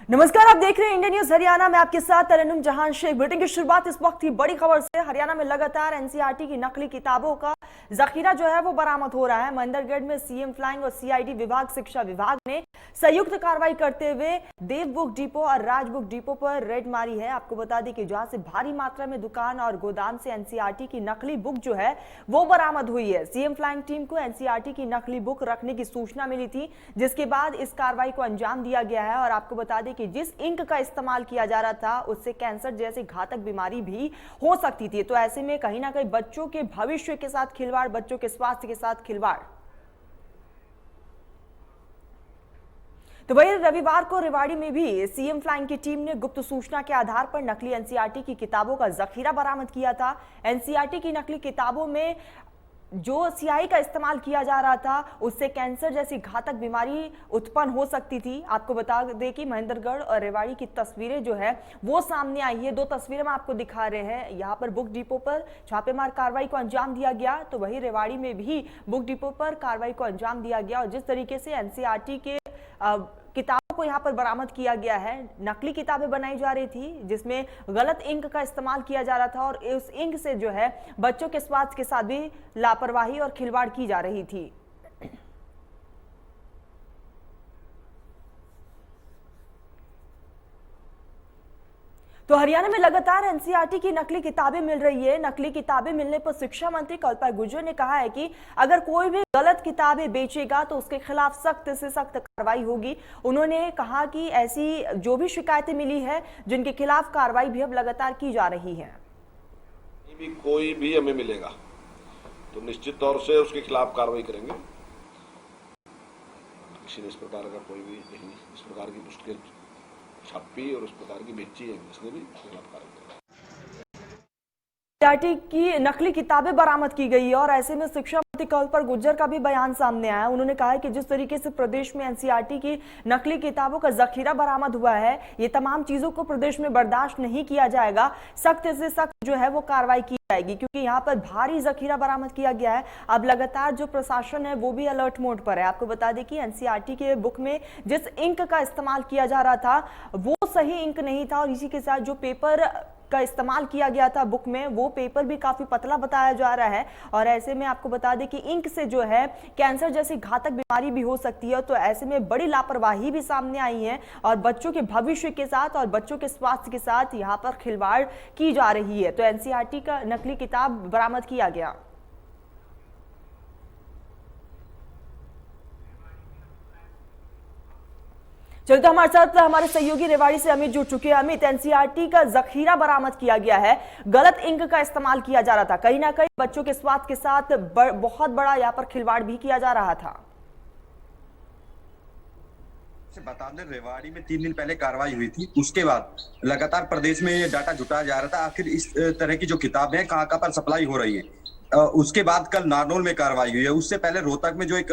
नमस्कार, आप देख रहे हैं इंडिया न्यूज हरियाणा में। आपके साथ तरन्नुम जहां शेख। बुलेटिन की शुरुआत इस वक्त की बड़ी खबर से। हरियाणा में लगातार एनसीईआरटी की नकली किताबों का जखीरा जो है वो बरामद हो रहा है। महेंद्रगढ़ में सीएम फ्लाइंग और सीआईडी विभाग, शिक्षा विभाग ने संयुक्त कार्रवाई करते हुए देव बुक डिपो और राज बुक डिपो पर रेड मारी है। आपको बता दें कि जहां से भारी मात्रा में दुकान और गोदाम से एनसीईआरटी की नकली बुक जो है वो बरामद हुई है। सीएम फ्लाइंग टीम को एनसीईआरटी की नकली बुक रखने की सूचना मिली थी, जिसके बाद इस कार्रवाई को अंजाम दिया गया है। और आपको बता दें कि जिस इंक का इस्तेमाल किया जा रहा था उससे कैंसर जैसी घातक बीमारी भी हो सकती थी। तो ऐसे में कहीं ना कहीं बच्चों के भविष्य के साथ खिलवाड़, बच्चों के स्वास्थ्य के साथ खिलवाड़। तो वही रविवार को रेवाड़ी में भी सीएम फ्लाइंग की टीम ने गुप्त सूचना के आधार पर नकली एनसीईआरटी की किताबों का जखीरा बरामद किया था। एनसीईआरटी की नकली किताबों में जो स्याही का इस्तेमाल किया जा रहा था उससे कैंसर जैसी घातक बीमारी उत्पन्न हो सकती थी। आपको बता दें कि महेंद्रगढ़ और रेवाड़ी की तस्वीरें जो है वो सामने आई है। दो तस्वीरें हम आपको दिखा रहे हैं। यहाँ पर बुक डिपो पर छापेमार कार्रवाई को अंजाम दिया गया, तो वही रेवाड़ी में भी बुक डिपो पर कार्रवाई को अंजाम दिया गया। और जिस तरीके से एनसीईआरटी के किताबों को यहाँ पर बरामद किया गया है, नकली किताबें बनाई जा रही थी जिसमें गलत इंक का इस्तेमाल किया जा रहा था और उस इंक से जो है बच्चों के स्वास्थ्य के साथ भी लापरवाही और खिलवाड़ की जा रही थी। तो हरियाणा में लगातार एनसीईआरटी की नकली किताबें मिल रही है। नकली किताबें मिलने पर शिक्षा मंत्री कल्पा गुर्जर ने कहा है कि अगर कोई भी गलत किताबें बेचेगा तो उसके खिलाफ सख्त से सख्त कार्रवाई होगी। उन्होंने कहा कि ऐसी जो भी शिकायतें मिली है जिनके खिलाफ कार्रवाई भी अब लगातार की जा रही है। कोई भी हमें मिलेगा तो निश्चित तौर से उसके खिलाफ कार्रवाई करेंगे। किसी ने इस प्रकार का कोई भी इस प्रकार की पुस्तकें छापी और उस प्रकार की बेची है, इसने भी खिलाफ कार्रवाई एनसीईआरटी की नकली किताबें बरामद की गई है। और ऐसे में शिक्षा मंत्री कल्पा गुर्जर का भी बयान सामने आया। उन्होंने कहा है कि जिस तरीके से प्रदेश में एनसीईआरटी की नकली किताबों का जखीरा बरामद हुआ है, ये तमाम चीजों को प्रदेश में बर्दाश्त नहीं किया जाएगा। सख्त से सख्त जो है वो कार्रवाई की जाएगी, क्योंकि यहाँ पर भारी जखीरा बरामद किया गया है। अब लगातार जो प्रशासन है वो भी अलर्ट मोड पर है। आपको बता दें कि एनसीईआरटी के बुक में जिस इंक का इस्तेमाल किया जा रहा था वो सही इंक नहीं था, और इसी के साथ जो पेपर का इस्तेमाल किया गया था बुक में वो पेपर भी काफी पतला बताया जा रहा है। और ऐसे में आपको बता दें कि इंक से जो है कैंसर जैसी घातक बीमारी भी हो सकती है। तो ऐसे में बड़ी लापरवाही भी सामने आई है और बच्चों के भविष्य के साथ और बच्चों के स्वास्थ्य के साथ यहाँ पर खिलवाड़ की जा रही है। तो एनसीईआरटी का नकली किताब बरामद किया गया। चलते हमारे साथ हमारे सहयोगी रेवाड़ी से अमित जुड़ चुके हैं। अमित, एनसीईआरटी का जखीरा बरामद किया गया है, गलत इंक का इस्तेमाल किया जा रहा था, कहीं ना कहीं बच्चों के स्वास्थ्य के साथ बहुत बड़ा यहाँ पर खिलवाड़ भी किया जा रहा था। बता दें, रेवाड़ी में 3 दिन पहले कार्रवाई हुई थी। उसके बाद लगातार प्रदेश में ये डाटा जुटाया जा रहा था आखिर इस तरह की जो किताबें हैं कहाँ पर सप्लाई हो रही है। उसके बाद कल नारनौल में कार्रवाई हुई है। उससे पहले रोहतक में जो एक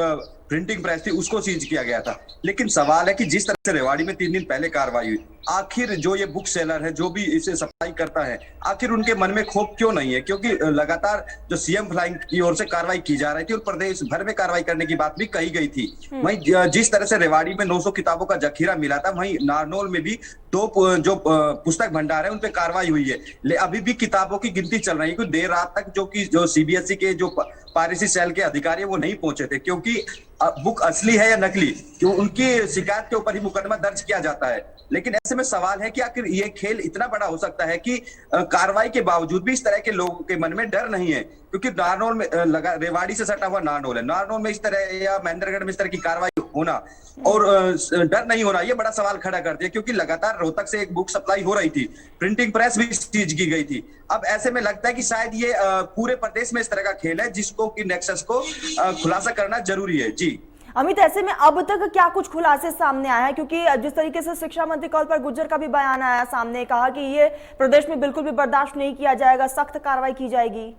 प्रिंटिंग प्रेस थी उसको सीज किया गया था। लेकिन सवाल है कि जिस तरह से रेवाड़ी में 3 दिन पहले कार्रवाई हुई, आखिर जो ये बुक सेलर है, जो भी इसे सप्लाई करता है, आखिर उनके मन में खौफ क्यों नहीं है? क्योंकि लगातार जो सीएम फ्लाइंग की ओर से कार्रवाई की जा रही थी और प्रदेश भर में कार्रवाई करने की बात भी कही गई थी। वहीं जिस तरह से रेवाड़ी में 900 किताबों का जखीरा मिला था, वहीं नारनौल में भी 2 जो पुस्तक भंडार है उन पे कार्रवाई हुई है। अभी भी किताबों की गिनती चल रही है, क्योंकि देर रात तक जो सीबीएसई के जो पायरेसी सेल के अधिकारी है वो नहीं पहुंचे थे, क्योंकि बुक असली है या नकली, क्यों उनकी शिकायत के ऊपर ही मुकदमा दर्ज किया जाता है। लेकिन ऐसे में सवाल है कि आखिर ये खेल इतना बड़ा हो सकता है कि कार्रवाई के बावजूद भी इस तरह के लोगों के मन में डर नहीं है, क्योंकि नारनौल में रेवाड़ी से सटा हुआ नारनौल है। नारनौल में इस तरह या महेंद्रगढ़ में इस तरह की कार्रवाई होना और डर नहीं होना, ये बड़ा सवाल खड़ा करती है, क्योंकि लगातार रोहतक से एक बुक सप्लाई हो रही थी, प्रिंटिंग प्रेस भी सीज की गई थी। अब ऐसे में लगता है कि शायद ये पूरे प्रदेश में इस तरह का खेल है जिसको कि नेक्सस को खुलासा करना जरूरी है। जी अमित, ऐसे में अब तक क्या कुछ खुलासे सामने आया है? क्योंकि जिस तरीके से शिक्षा मंत्री कल्पा गुर्जर का भी बयान आया सामने, कहा कि ये प्रदेश में बिल्कुल भी बर्दाश्त नहीं किया जाएगा, सख्त कार्रवाई की जाएगी।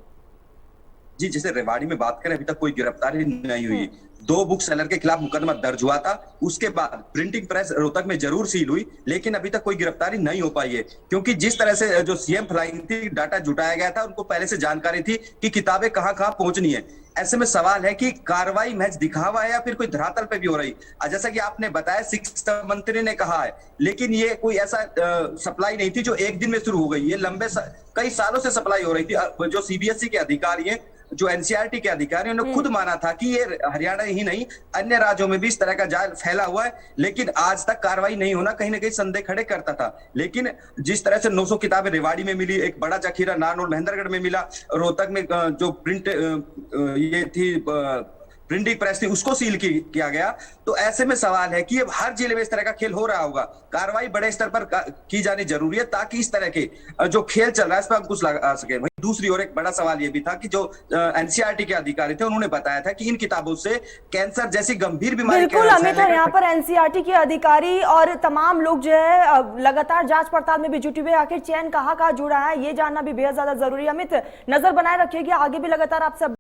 जी, जैसे रेवाड़ी में बात करें, अभी तक कोई गिरफ्तारी नहीं हुई। 2 बुक सेलर के खिलाफ मुकदमा दर्ज हुआ था। उसके बाद प्रिंटिंग प्रेस रोहतक में जरूर सील हुई, लेकिन अभी तक कोई गिरफ्तारी नहीं हो पाई है, क्योंकि जिस तरह से जो सीएम फ्लाइंग थी डाटा जुटाया गया था, उनको पहले से जानकारी थी कि किताबें कहां कहां पहुंचनी है। ऐसे में सवाल है कि कार्रवाई महज दिखावा है या फिर कोई धरातल पे भी हो रही। जैसा कि आपने बताया शिक्षा मंत्री ने कहा है, लेकिन ये कोई ऐसा सप्लाई नहीं थी जो एक दिन में शुरू हो गई। ये कई सालों से सप्लाई हो रही थी। जो सीबीएसई के अधिकारी हैं, जो एनसीईआरटी के अधिकारी, उन्होंने खुद माना था कि ये हरियाणा ही नहीं अन्य राज्यों में भी इस तरह का जाल फैला हुआ है, लेकिन आज तक कार्रवाई नहीं होना कहीं ना कहीं संदेह खड़े करता था। लेकिन जिस तरह से 900 किताबें रेवाड़ी में मिली, एक बड़ा जखीरा नारनौल महेंद्रगढ़ में मिला, रोहतक में जो प्रिंट ये थी प्रिंटिंग प्रेस थी उसको सील किया गया, तो ऐसे में सवाल है कि अब हर जिले में इस तरह का खेल हो रहा होगा। कार्रवाई बड़े स्तर पर की जानी जरूरी है ताकि इस तरह के जो खेल चल रहा है इस पर अंकुश लगा सके। वहीं दूसरी ओर एक बड़ा सवाल यह भी था कि जो एनसीईआरटी के अधिकारी थे उन्होंने बताया था कि इन किताबों से कैंसर जैसी गंभीर बीमारी बिल्कुल अमित, और यहाँ पर एनसीईआरटी के अधिकारी और तमाम लोग जो है लगातार जांच पड़ताल में भी जुटे हुए। आखिर चैन कहाँ जुड़ा है ये जानना भी बेहद ज्यादा जरूरी है। अमित, नजर बनाए रखिएगा, आगे भी लगातार आपसे